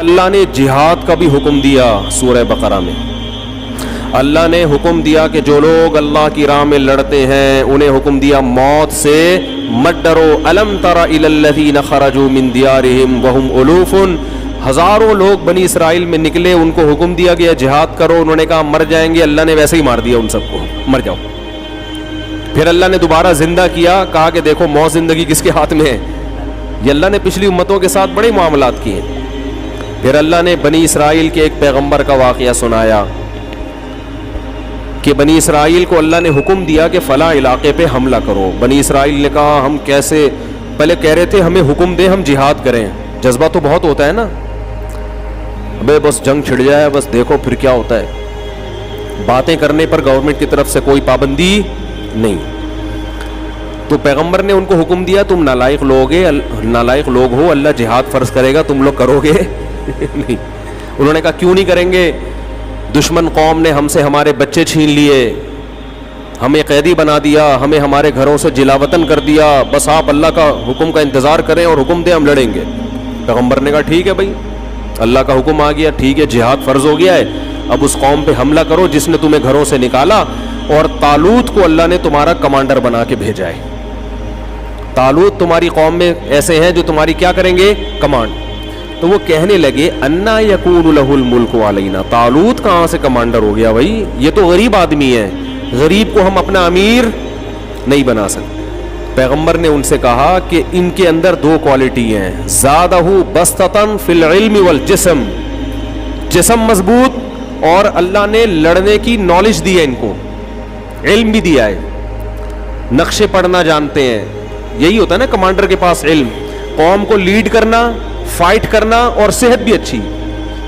اللہ نے جہاد کا بھی حکم دیا سورہ بقرہ میں. اللہ نے حکم دیا کہ جو لوگ اللہ کی راہ میں لڑتے ہیں انہیں حکم دیا موت سے مت ڈرو. الم تر الی الذین خرجوا من دیارہم وہم الوف, ہزاروں لوگ بنی اسرائیل میں نکلے, ان کو حکم دیا گیا جہاد کرو, انہوں نے کہا مر جائیں گے, اللہ نے ویسے ہی مار دیا ان سب کو, مر جاؤ. پھر اللہ نے دوبارہ زندہ کیا, کہا کہ دیکھو موت زندگی کس کے ہاتھ میں ہے. یہ اللہ نے پچھلی امتوں کے ساتھ بڑے معاملات کیے. پھر اللہ نے بنی اسرائیل کے ایک پیغمبر کا واقعہ سنایا کہ بنی اسرائیل کو اللہ نے حکم دیا کہ فلاں علاقے پہ حملہ کرو. بنی اسرائیل نے کہا ہم کیسے, پہلے کہہ رہے تھے ہمیں حکم دے ہم جہاد کریں, جذبہ تو بہت ہوتا ہے نا, ابے بس جنگ چھڑ جائے بس دیکھو پھر کیا ہوتا ہے. باتیں کرنے پر گورنمنٹ کی طرف سے کوئی پابندی نہیں. تو پیغمبر نے ان کو حکم دیا تم نالائق لوگ ہو, اللہ جہاد فرض کرے گا تم لوگ کرو گے نہیں. انہوں نے کہا کیوں نہیں کریں گے, دشمن قوم نے ہم سے ہمارے بچے چھین لیے, ہمیں قیدی بنا دیا, ہمیں ہمارے گھروں سے جلا وطن کر دیا, بس آپ اللہ کا حکم کا انتظار کریں اور حکم دیں ہم لڑیں گے. پیغمبر نے کہا ٹھیک ہے بھائی, اللہ کا حکم آ گیا, ٹھیک ہے جہاد فرض ہو گیا ہے, اب اس قوم پہ حملہ کرو جس نے تمہیں گھروں سے نکالا. اور طالوت کو اللہ نے تمہارا کمانڈر بنا کے بھیجا ہے. طالوت تمہاری قوم میں ایسے ہیں جو تمہاری کیا کریں گے, کمانڈ. تو وہ کہنے لگے انا یکون لہ الملک علینا, طالوت کہاں سے کمانڈر ہو گیا بھائی, یہ تو غریب آدمی ہے, غریب کو ہم اپنا امیر نہیں بنا سکتے. پیغمبر نے ان سے کہا کہ ان کے اندر دو کوالٹی ہیں, زادہ بسطۃ فی العلم والجسم, جسم مضبوط اور اللہ نے لڑنے کی نالج دی ہے, ان کو علم بھی دیا ہے, نقشے پڑھنا جانتے ہیں. یہی ہوتا ہے نا کمانڈر کے پاس علم, قوم کو لیڈ کرنا, فائٹ کرنا اور صحت بھی اچھی.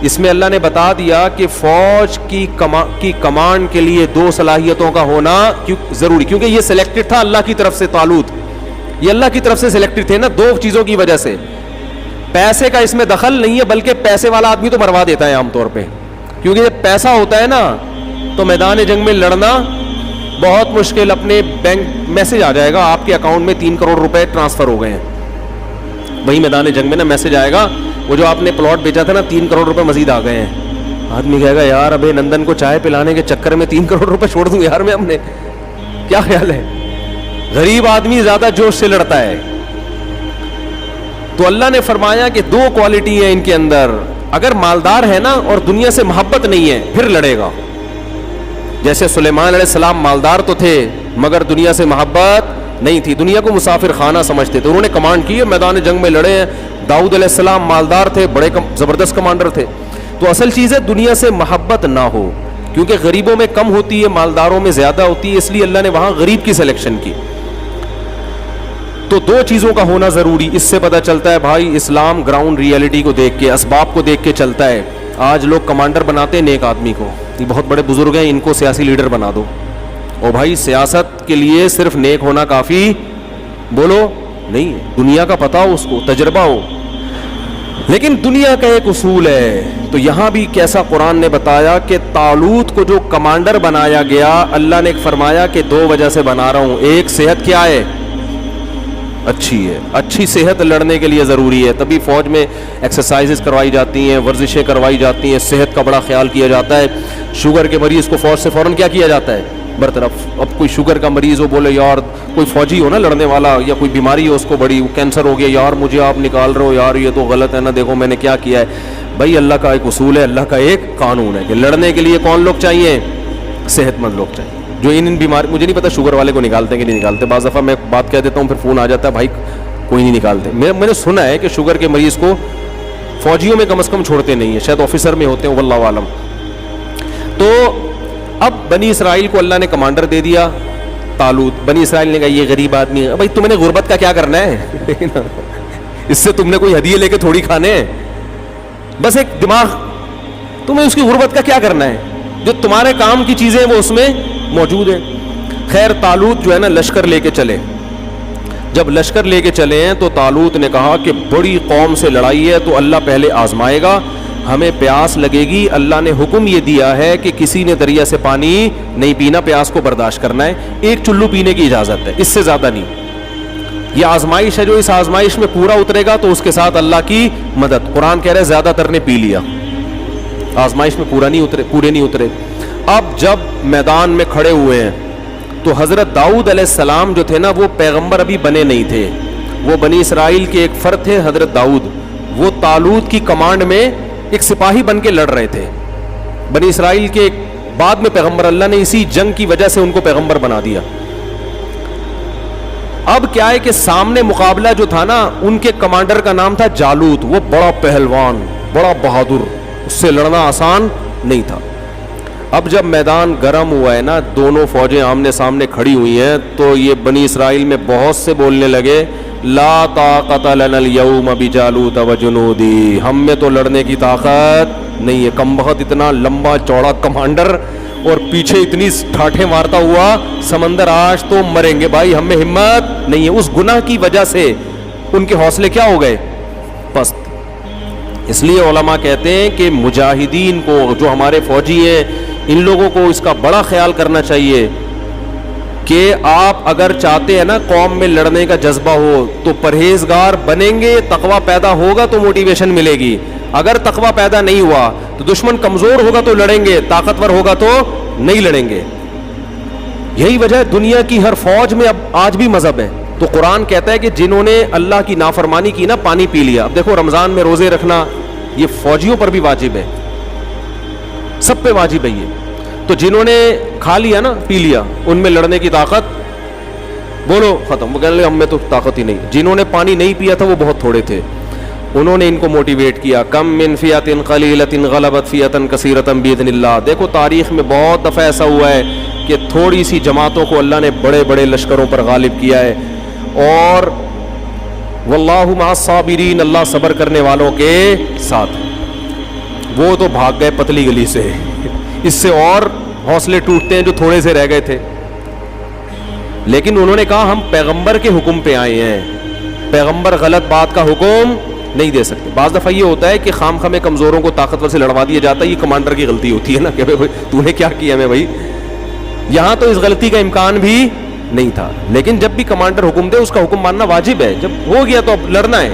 اس میں اللہ نے بتا دیا کہ فوج کی کمانڈ کے لیے دو صلاحیتوں کا ہونا ضروری, کیونکہ یہ سلیکٹڈ تھا اللہ کی طرف سے. طالوت یہ اللہ کی طرف سے سلیکٹڈ تھے نا, دو چیزوں کی وجہ سے. پیسے کا اس میں دخل نہیں ہے, بلکہ پیسے والا آدمی تو مروا دیتا ہے عام طور پہ, کیونکہ جب پیسہ ہوتا ہے نا تو میدان جنگ میں لڑنا بہت مشکل. اپنے بینک میسج آ جائے گا آپ کے اکاؤنٹ میں 3 کروڑ روپے ٹرانسفر ہو گئے ہیں, وہی میدان جنگ میں نا میسج آئے گا, وہ جو آپ نے پلاٹ بیچا تھا نا 3 کروڑ روپے مزید آ گئے ہیں. آدمی کہے گا یار ابے نندن کو چائے پلانے کے چکر میں 3 کروڑ روپے چھوڑ دوں یار میں اپنے, کیا خیال ہے. غریب آدمی زیادہ جوش سے لڑتا ہے. تو اللہ نے فرمایا کہ دو کوالٹی ہے ان کے اندر, اگر مالدار ہے نا اور دنیا سے محبت نہیں ہے پھر لڑے گا. جیسے سلیمان علیہ السلام مالدار تو تھے مگر دنیا سے محبت نہیں تھی, دنیا کو مسافر خانہ سمجھتے تھے, انہوں نے کمانڈ کی ہے, میدان جنگ میں لڑے ہیں. داؤد علیہ السلام مالدار تھے, بڑے زبردست کمانڈر تھے. تو اصل چیز ہے دنیا سے محبت نہ ہو, کیونکہ غریبوں میں کم ہوتی ہے, مالداروں میں زیادہ ہوتی ہے, اس لیے اللہ نے وہاں غریب کی سلیکشن کی. تو دو چیزوں کا ہونا ضروری. اس سے پتہ چلتا ہے بھائی اسلام گراؤنڈ ریئلٹی کو دیکھ کے, اسباب کو دیکھ کے چلتا ہے. آج لوگ کمانڈر بناتے ہیں نیک آدمی کو, یہ بہت بڑے بزرگ ہیں ان کو سیاسی لیڈر بنا دو. اور بھائی سیاست کے لیے صرف نیک ہونا کافی بولو نہیں, دنیا کا پتہ ہو, اس کو تجربہ ہو. لیکن دنیا کا ایک اصول ہے. تو یہاں بھی کیسا قرآن نے بتایا کہ طالوت کو جو کمانڈر بنایا گیا, اللہ نے فرمایا کہ 2 وجہ سے بنا رہا ہوں. ایک, صحت کیا ہے, اچھی ہے, اچھی صحت لڑنے کے لیے ضروری ہے, تبھی فوج میں ایکسرسائزز کروائی جاتی ہیں, ورزشیں کروائی جاتی ہیں, صحت کا بڑا خیال کیا جاتا ہے. شوگر کے مریض کو فوج سے فوراً کیا کیا جاتا ہے, برطرف. اب کوئی شوگر کا مریض ہو, بولے یار کوئی فوجی ہو نا لڑنے والا, یا کوئی بیماری ہو اس کو بڑی, کینسر ہو گیا, یار مجھے آپ نکال رہے ہو یار, یہ تو غلط ہے نا, دیکھو میں نے کیا کیا ہے. بھائی اللہ کا ایک اصول ہے, اللہ کا ایک قانون ہے کہ لڑنے کے لیے کون لوگ چاہیے, صحت مند لوگ چاہیے. جو ان بیماری, مجھے نہیں پتا شوگر والے کو نکالتے ہیں کہ نہیں نکالتے, بعض دفعہ میں بات کہہ دیتا ہوں پھر فون آ جاتا ہے بھائی کوئی نہیں نکالتے. میں نے سنا ہے کہ شوگر کے مریض کو فوجیوں میں کم از کم چھوڑتے نہیں ہیں, شاید آفیسر میں ہوتے ہیں, واللہ عالم. تو اب بنی اسرائیل کو اللہ نے کمانڈر دے دیا طالوت. بنی اسرائیل نے کہا یہ غریب آدمی ہے, بھائی تم نے غربت کا کیا کرنا ہے اس سے تم نے کوئی ہدیے لے کے تھوڑی کھانے ہیں, بس ایک دماغ, تمہیں اس کی غربت کا کیا کرنا ہے, جو تمہارے کام کی چیزیں وہ اس میں موجود ہیں. خیر طالوت جو ہے نا لشکر لے کے چلے. جب لشکر لے کے چلے ہیں تو طالوت نے کہا کہ بڑی قوم سے لڑائی ہے تو اللہ پہلے آزمائے گا, ہمیں پیاس لگے گی, اللہ نے حکم یہ دیا ہے کہ کسی نے دریا سے پانی نہیں پینا, پیاس کو برداشت کرنا ہے, 1 چلو پینے کی اجازت ہے, اس سے زیادہ نہیں. یہ آزمائش ہے, جو اس آزمائش میں پورا اترے گا تو اس کے ساتھ اللہ کی مدد. قرآن کہہ رہے زیادہ تر نے پی لیا, آزمائش میں پورے نہیں اترے. اب جب میدان میں کھڑے ہوئے ہیں تو حضرت داؤد علیہ السلام جو تھے نا, وہ پیغمبر ابھی بنے نہیں تھے, وہ بنی اسرائیل کے ایک فرد تھے حضرت داؤد. وہ طالوت کی کمانڈ میں ایک سپاہی بن کے لڑ رہے تھے. بنی اسرائیل کے بعد میں پیغمبر, اللہ نے اسی جنگ کی وجہ سے ان کو پیغمبر بنا دیا. اب کیا ہے کہ سامنے مقابلہ جو تھا نا, ان کے کمانڈر کا نام تھا جالوت. وہ بڑا پہلوان, بڑا بہادر, اس سے لڑنا آسان نہیں تھا. اب جب میدان گرم ہوا ہے نا, دونوں فوجیں آمنے سامنے کھڑی ہوئی ہیں, تو یہ بنی اسرائیل میں بہت سے بولنے لگے لا طاقت لنا اليوم بجالوت وجنودی, ہم میں تو لڑنے کی طاقت نہیں ہے. کم بخت اتنا لمبا چوڑا کمانڈر اور پیچھے اتنی ٹھاٹھیں مارتا ہوا سمندر, آج تو مریں گے بھائی, ہم میں ہمت نہیں ہے. اس گناہ کی وجہ سے ان کے حوصلے کیا ہو گئے, پست. اس لیے علماء کہتے ہیں کہ مجاہدین کو, جو ہمارے فوجی ہیں, ان لوگوں کو اس کا بڑا خیال کرنا چاہیے کہ آپ اگر چاہتے ہیں نا قوم میں لڑنے کا جذبہ ہو تو پرہیزگار بنیں گے, تقویٰ پیدا ہوگا تو موٹیویشن ملے گی. اگر تقویٰ پیدا نہیں ہوا تو دشمن کمزور ہوگا تو لڑیں گے, طاقتور ہوگا تو نہیں لڑیں گے. یہی وجہ ہے دنیا کی ہر فوج میں اب آج بھی مذہب ہے. تو قرآن کہتا ہے کہ جنہوں نے اللہ کی نافرمانی کی نا, پانی پی لیا. اب دیکھو رمضان میں روزے رکھنا یہ فوجیوں پر بھی واجب ہے, سب پہ واجب ہے یہ. تو جنہوں نے کھا لیا نا, پی لیا, ان میں لڑنے کی طاقت بولو ختم. وہ کہنے لگے ہم میں تو طاقت ہی نہیں. جنہوں نے پانی نہیں پیا تھا وہ بہت تھوڑے تھے, انہوں نے ان کو موٹیویٹ کیا. کم من فیۃ قلیلۃ غلبت فیۃ کثیرۃ باذن اللہ. دیکھو تاریخ میں بہت دفعہ ایسا ہوا ہے کہ تھوڑی سی جماعتوں کو اللہ نے بڑے بڑے لشکروں پر غالب کیا ہے. اور واللہ مع الصابرین, اللہ صبر کرنے والوں کے ساتھ. وہ تو بھاگ گئے پتلی گلی سے, اس سے اور حوصلے ٹوٹتے ہیں جو تھوڑے سے رہ گئے تھے. لیکن انہوں نے کہا ہم پیغمبر کے حکم پہ آئے ہیں, پیغمبر غلط بات کا حکم نہیں دے سکتے. بعض دفعہ یہ ہوتا ہے کہ خام خامے کمزوروں کو طاقتور سے لڑوا دیا جاتا ہے, یہ کمانڈر کی غلطی ہوتی ہے نا کہ تو نے کیا کیا میں بھائی. یہاں تو اس غلطی کا امکان بھی نہیں تھا, لیکن جب بھی کمانڈر حکم دے اس کا حکم ماننا واجب ہے. جب ہو گیا تو اب لڑنا ہے.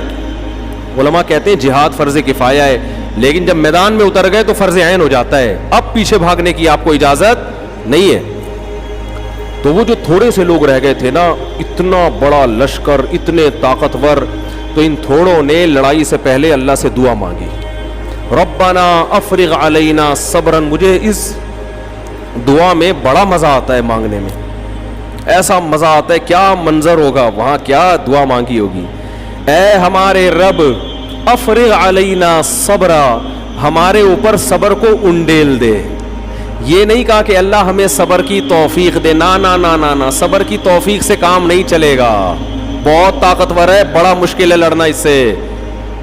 علماء کہتے ہیں جہاد فرض کفایہ ہے, لیکن جب میدان میں اتر گئے تو فرض عین ہو جاتا ہے. اب پیچھے بھاگنے کی آپ کو اجازت نہیں ہے. تو وہ جو تھوڑے سے لوگ رہ گئے تھے نا, اتنا بڑا لشکر, اتنے طاقتور, تو ان تھوڑوں نے لڑائی سے پہلے اللہ سے دعا مانگی, ربنا افرغ علینا صبرا. مجھے اس دعا میں بڑا مزہ آتا ہے مانگنے میں, ایسا مزہ آتا ہے, کیا منظر ہوگا وہاں, کیا دعا مانگی ہوگی. اے ہمارے رب افرغ علینا صبرا, ہمارے اوپر صبر کو انڈیل دے. یہ نہیں کہا کہ اللہ ہمیں صبر کی توفیق دے, نا نا نا نا نا, صبر کی توفیق سے کام نہیں چلے گا. بہت طاقتور ہے, بڑا مشکل ہے لڑنا اس سے,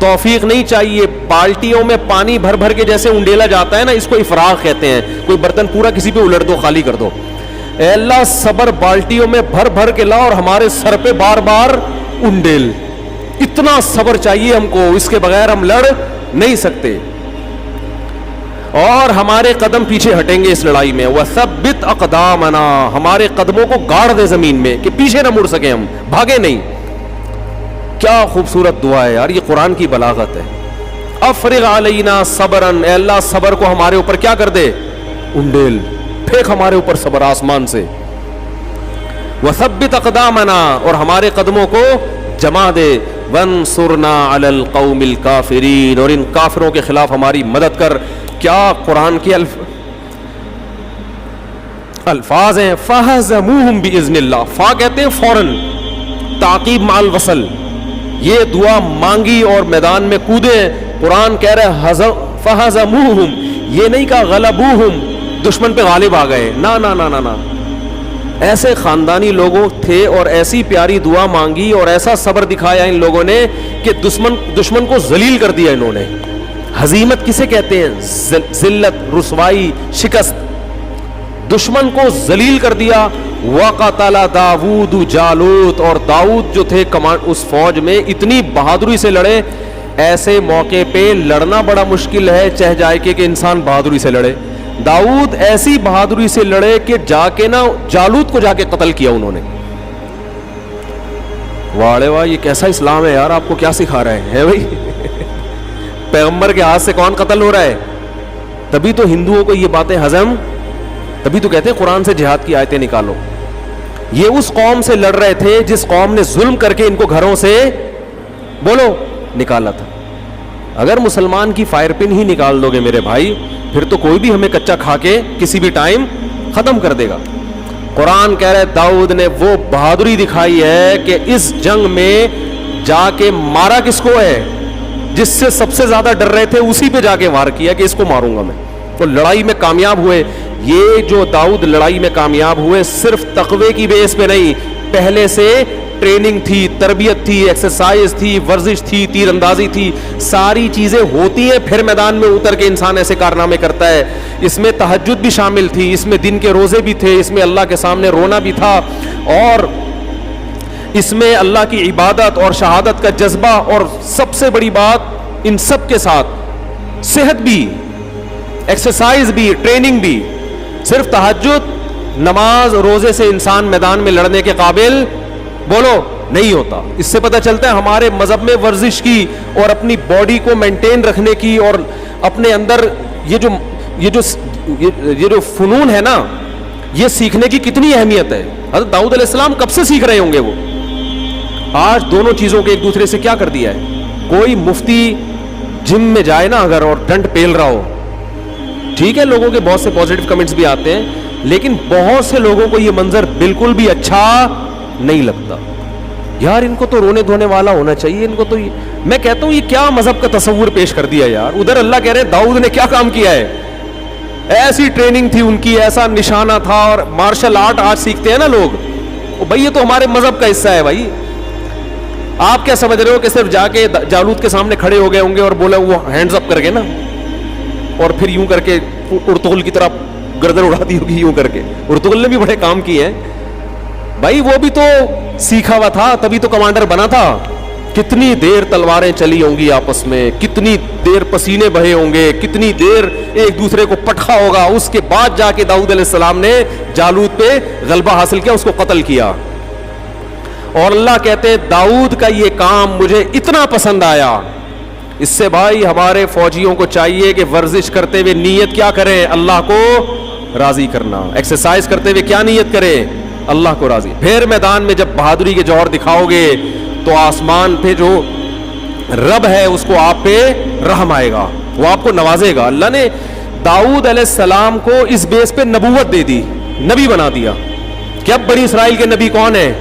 توفیق نہیں چاہیے. بالٹیوں میں پانی بھر بھر کے جیسے انڈیلا جاتا ہے نا, اس کو افراغ کہتے ہیں. کوئی برتن پورا کسی پہ الٹ دو, خالی کر دو. اے اللہ صبر بالٹیوں میں بھر بھر کے لا اور ہمارے سر پہ بار بار انڈیل. اتنا صبر چاہیے ہم کو, اس کے بغیر ہم لڑ نہیں سکتے. اور ہمارے قدم پیچھے ہٹیں گے اس لڑائی میں. وثبت اقدامنا, ہمارے قدموں کو گاڑ دے زمین میں کہ پیچھے نہ مڑ سکیں, ہم بھاگے نہیں. کیا خوبصورت دعا ہے یار, یہ قرآن کی بلاغت ہے. افرغ علینا صبرا, اے اللہ صبر کو ہمارے اوپر کیا کر دے, انڈیل, پھینک ہمارے اوپر صبر آسمان سے. وثبت اقدامنا, اور ہمارے قدموں کو جما دے. وانصرنا علی القوم الکافرین, اور ان کافروں کے خلاف ہماری مدد کر. کیا قرآن کے الفاظ ہیں. فہزموہم باذن اللہ, فا کہتے ہیں فوراً, تعقیب مع الوصل. یہ دعا مانگی اور میدان میں کودے. قرآن کہہ رہے فہزموہم, یہ نہیں کہا غلبوہم, دشمن پہ غالب آ گئے. نا نا نا نا نا, ایسے خاندانی لوگوں تھے اور ایسی پیاری دعا مانگی اور ایسا صبر دکھایا ان لوگوں نے کہ دشمن کو ذلیل کر دیا انہوں نے. ہزیمت کسے کہتے ہیں, ذلت, رسوائی, شکست. دشمن کو ذلیل کر دیا. وقتل داؤد جالوت, اور داؤد جو تھے اس فوج میں اتنی بہادری سے لڑے. ایسے موقع پہ لڑنا بڑا مشکل ہے, چہ جائے کہ انسان بہادری سے لڑے. داؤد ایسی بہادری سے لڑے کہ جا کے نا جالوت کو جا کے قتل کیا انہوں نے. واڑے واہ، یہ کیسا اسلام ہے یار، آپ کو کیا سکھا رہے ہیں بھائی؟ پیغمبر کے ہاتھ سے کون قتل ہو رہا ہے؟ تبھی تو ہندوؤں کو یہ باتیں ہضم، تبھی تو کہتے ہیں قرآن سے جہاد کی آیتیں نکالو. یہ اس قوم سے لڑ رہے تھے جس قوم نے ظلم کر کے ان کو گھروں سے بولو نکالا تھا. اگر مسلمان کی فائر پن ہی نکال دو گے میرے بھائی، پھر تو کوئی بھی ہمیں کچا کھا کے کسی بھی ٹائم ختم کر دے گا. قرآن کہہ رہے داؤد نے وہ بہادری دکھائی ہے کہ اس جنگ میں جا کے مارا کس کو ہے؟ جس سے سب سے زیادہ ڈر رہے تھے اسی پہ جا کے وار کیا کہ اس کو ماروں گا میں. تو لڑائی میں کامیاب ہوئے. یہ جو داؤد لڑائی میں کامیاب ہوئے صرف تقوی کی بیس پہ نہیں، پہلے سے ٹریننگ تھی، تربیت تھی، ایکسرسائز تھی، ورزش تھی، تیر اندازی تھی، ساری چیزیں ہوتی ہیں پھر میدان میں اتر کے انسان ایسے کارنامے کرتا ہے. اس میں تہجد بھی شامل تھی، اس میں دن کے روزے بھی تھے، اس میں اللہ کے سامنے رونا بھی تھا، اور اس میں اللہ کی عبادت اور شہادت کا جذبہ، اور سب سے بڑی بات ان سب کے ساتھ صحت بھی، ایکسرسائز بھی، ٹریننگ بھی. صرف تہجد نماز روزے سے انسان میدان میں لڑنے کے قابل بولو نہیں ہوتا. اس سے پتہ چلتا ہے ہمارے مذہب میں ورزش کی اور اپنی باڈی کو مینٹین رکھنے کی اور اپنے اندر یہ جو فنون ہے نا، یہ سیکھنے کی کتنی اہمیت ہے. حضرت داؤد علیہ السلام کب سے سیکھ رہے ہوں گے وہ؟ آج دونوں چیزوں کے ایک دوسرے سے کیا کر دیا ہے. کوئی مفتی جم میں جائے نا اگر اور ڈنڈ پیل رہا ہو، ٹھیک ہے لوگوں کے بہت سے پازیٹیو کمنٹس بھی آتے ہیں، لیکن بہت سے لوگوں کو یہ منظر بالکل بھی اچھا نہیں لگتا. یار ان کو تو رونے دھونے والا ہونا چاہیے، ان کو تو میں کہتا ہوں یہ کیا مذہب کا تصور پیش کر دیا یار. ادھر اللہ کہہ رہے داؤد نے کیا کام کیا ہے، ایسی ٹریننگ تھی ان کی، ایسا نشانہ تھا، اور مارشل آرٹ آج سیکھتے ہیں نا لوگ، بھائی یہ تو ہمارے مذہب کا حصہ ہے. بھائی آپ کیا سمجھ رہے ہو کہ صرف جا کے جالوت کے سامنے کھڑے ہو گئے ہوں گے اور بولا وہ ہینڈز اپ کر کے نا، اور پھر یوں کر کے ارطغرل کی طرح گردن اڑا دی ہوگی یوں کر کے. ارطغرل نے بھی بڑے کام کیے ہیں بھائی، وہ بھی تو سیکھا ہوا تھا تبھی تو کمانڈر بنا تھا. کتنی دیر تلواریں چلی ہوں گی آپس میں، کتنی دیر پسینے بہے ہوں گے، کتنی دیر ایک دوسرے کو پٹخا ہوگا. اس کے بعد جا کے داؤد علیہ السلام نے جالوت پہ غلبہ حاصل کیا، اس کو قتل کیا. اور اللہ کہتے داؤد کا یہ کام مجھے اتنا پسند آیا. اس سے بھائی ہمارے فوجیوں کو چاہیے کہ ورزش کرتے ہوئے نیت کیا کریں، اللہ کو راضی کرنا. ایکسرسائز کرتے ہوئے کیا نیت کریں، اللہ کو راضی. پھر میدان میں جب بہادری کے جوہر دکھاؤ گے تو آسمان پہ جو رب ہے اس کو آپ پہ رحم آئے گا، وہ آپ کو نوازے گا. اللہ نے داؤد علیہ السلام کو اس بیس پہ نبوت دے دی، نبی بنا دیا کہ اب بنی اسرائیل کے نبی کون ہے،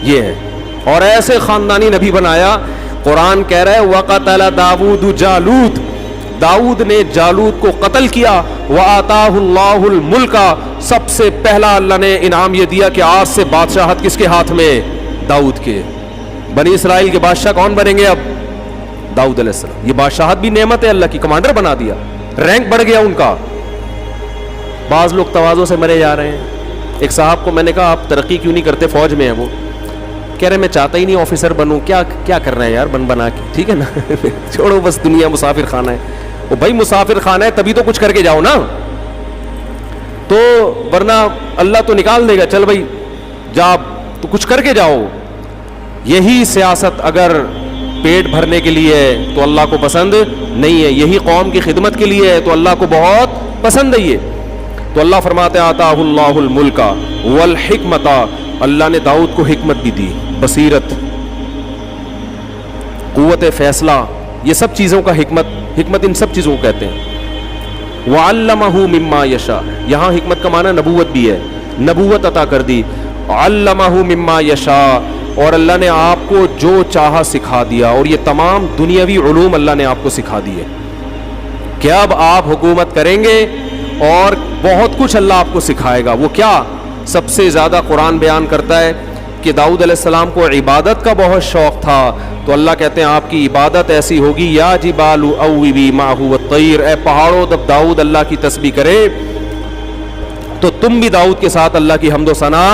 یہ ہے. اور ایسے خاندانی نبی بنایا. قرآن کہہ رہا ہے وَقَتَلَ دَاوُودُ جالوت، داؤد نے جالوت کو قتل کیا. وَآتَاهُ اللَّهُ الْمُلْكَ، سب سے پہلا اللہ نے انعام یہ دیا کہ آج سے بادشاہت کس کے ہاتھ میں، داؤد کے. بنی اسرائیل کے بادشاہ کون بنیں گے اب، داؤد علیہ السلام. یہ بادشاہت بھی نعمت ہے اللہ کی، کمانڈر بنا دیا، رینک بڑھ گیا ان کا. بعض لوگ تواضع سے مرے جا رہے ہیں. ایک صاحب کو میں نے کہا آپ ترقی کیوں نہیں کرتے، فوج میں ہیں وہ، کہہ رہے میں چاہتا ہی نہیں آفیسر بنوں. کیا کرنا ہے یار بنا کے، ٹھیک ہے نا چھوڑو بس، دنیا مسافر خانہ ہے. وہ بھائی مسافر خانہ ہے تبھی تو کچھ کر کے جاؤ نا، تو ورنہ اللہ تو نکال دے گا. چل بھائی جا تو کچھ کر کے جاؤ. یہی سیاست اگر پیٹ بھرنے کے لیے ہے تو اللہ کو پسند نہیں ہے، یہی قوم کی خدمت کے لیے ہے تو اللہ کو بہت پسند ہے یہ. تو اللہ فرماتے آتاہ اللہ الملک والحکمت، اللہ نے داؤد کو حکمت بھی دی، بصیرت، قوت فیصلہ، یہ سب چیزوں کا حکمت ان سب چیزوں کو کہتے ہیں. وعلمہ مما یشاء، یہاں حکمت کا معنی نبوت بھی ہے، نبوت عطا کر دی. علمہ مما یشاء، اور اللہ نے آپ کو جو چاہا سکھا دیا. اور یہ تمام دنیاوی علوم اللہ نے آپ کو سکھا دیے کہ اب آپ حکومت کریں گے اور بہت کچھ اللہ آپ کو سکھائے گا. وہ کیا؟ سب سے زیادہ قرآن بیان کرتا ہے کہ داؤد علیہ السلام کو عبادت کا بہت شوق تھا، تو اللہ کہتے ہیں آپ کی عبادت ایسی ہوگی یا جبال اوبی معہ والطیر، اے پہاڑوں جب داؤد اللہ کی تسبیح کرے تو تم بھی داؤد کے ساتھ اللہ کی حمد و ثنا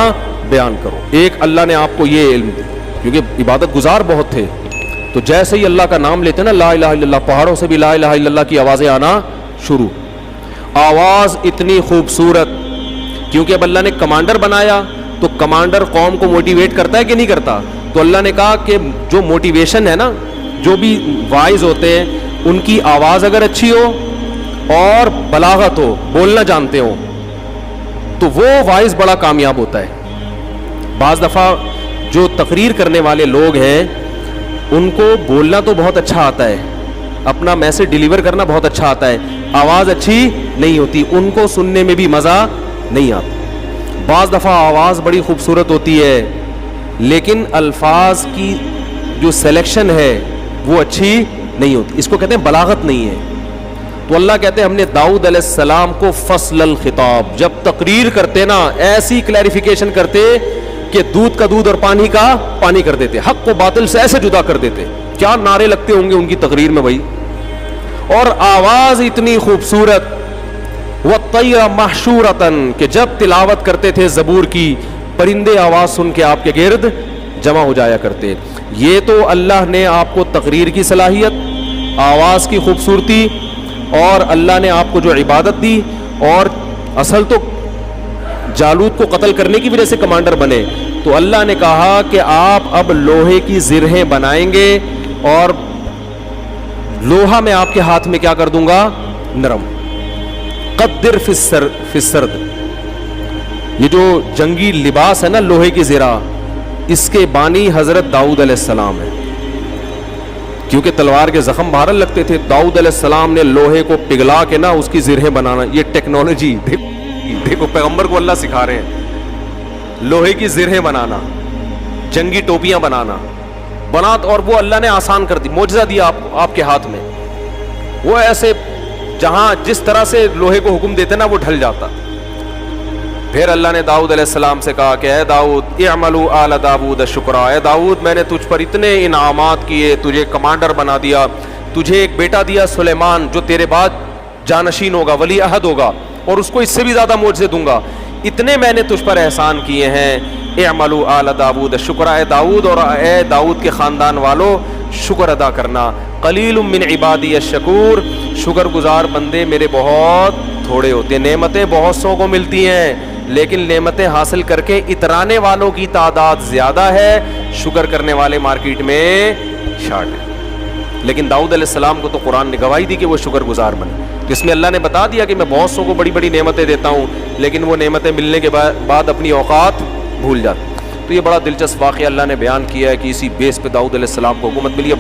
بیان کرو. ایک اللہ نے آپ کو یہ علم دیا کیونکہ عبادت گزار بہت تھے، تو جیسے ہی اللہ کا نام لیتے نا لا الہ الا اللہ، پہاڑوں سے بھی لا الہ الا اللہ کی آوازیں آنا شروع. آواز اتنی خوبصورت، کیونکہ اب اللہ نے کمانڈر بنایا تو کمانڈر قوم کو موٹیویٹ کرتا ہے کہ نہیں کرتا. تو اللہ نے کہا کہ جو موٹیویشن ہے نا, جو بھی وائز ہوتے ہیں ان کی آواز اگر اچھی ہو اور بلاغت ہو, بولنا جانتے ہو, تو وہ وائز بڑا کامیاب ہوتا ہے. بعض دفعہ جو تقریر کرنے والے لوگ ہیں ان کو بولنا تو بہت اچھا آتا ہے, اپنا میسج ڈیلیور کرنا بہت اچھا آتا ہے, آواز اچھی نہیں ہوتی, ان کو سننے میں بھی مزہ نہیں آتا. بعض دفعہ آواز بڑی خوبصورت ہوتی ہے لیکن الفاظ کی جو سلیکشن ہے وہ اچھی نہیں ہوتی, اس کو کہتے ہیں بلاغت نہیں ہے. تو اللہ کہتے ہیں ہم نے داؤد علیہ السلام کو فصل الخطاب, جب تقریر کرتے نا ایسی کلیریفیکیشن کرتے کہ دودھ کا دودھ اور پانی کا پانی کر دیتے, حق کو باطل سے ایسے جدا کر دیتے. کیا نعرے لگتے ہوں گے ان کی تقریر میں بھائی, اور آواز اتنی خوبصورت. وَالطَّيْرَ مَحْشُورَةً, کہ جب تلاوت کرتے تھے زبور کی پرندے آواز سن کے آپ کے گرد جمع ہو جایا کرتے. یہ تو اللہ نے آپ کو تقریر کی صلاحیت, آواز کی خوبصورتی, اور اللہ نے آپ کو جو عبادت دی, اور اصل تو جالوت کو قتل کرنے کی وجہ سے کمانڈر بنے. تو اللہ نے کہا کہ آپ اب لوہے کی زرہیں بنائیں گے اور لوہا میں آپ کے ہاتھ میں کیا کر دوں گا, نرم. قدر فی السرد, یہ جو جنگی لباس ہے نا لوہے کی زرہ, اس کے بانی حضرت داؤد علیہ السلام ہے, کیونکہ تلوار کے زخم بہرحال لگتے تھے. داؤد علیہ السلام نے لوہے کو پگھلا کے نا اس کی زرہیں بنانا, یہ ٹیکنالوجی دیکھو پیغمبر کو اللہ سکھا رہے ہیں, لوہے کی زرہیں بنانا, جنگی ٹوپیاں بنانا, اور وہ اللہ نے آسان کر دی, معجزہ دیا آپ کے ہاتھ میں. وہ ایسے جہاں جس طرح سے لوہے کو حکم دیتے نا وہ ڈھل جاتا. پھر اللہ نے داؤد علیہ السلام سے کہا کہ اے داؤد اعملوا آل داؤد شکرا, اے داؤد میں نے تجھ پر اتنے انعامات کیے, تجھے کمانڈر بنا دیا, تجھے ایک بیٹا دیا سلیمان جو تیرے بعد جانشین ہوگا, ولی عہد ہوگا, اور اس کو اس سے بھی زیادہ معجزے دوں گا. اتنے میں نے تجھ پر احسان کیے ہیں. اعملوا آل داؤد شکرا, اے داؤد اور اے داؤد کے خاندان والو شکر ادا کرنا. قلیل من عبادی الشکور, شکر گزار بندے میرے بہت تھوڑے ہوتے ہیں. نعمتیں بہت سو کو ملتی ہیں لیکن نعمتیں حاصل کر کے اترانے والوں کی تعداد زیادہ ہے, شکر کرنے والے مارکیٹ میں شارٹ ہے. لیکن داؤد علیہ السلام کو تو قرآن نے گواہی دی کہ وہ شکر گزار بنے, جس میں اللہ نے بتا دیا کہ میں بہت سو کو بڑی بڑی نعمتیں دیتا ہوں لیکن وہ نعمتیں ملنے کے بعد اپنی اوقات بھول جاتے. تو یہ بڑا دلچسپ واقعہ اللہ نے بیان کیا ہے کہ اسی بیس پہ داؤد علیہ السلام کو حکومت ملی.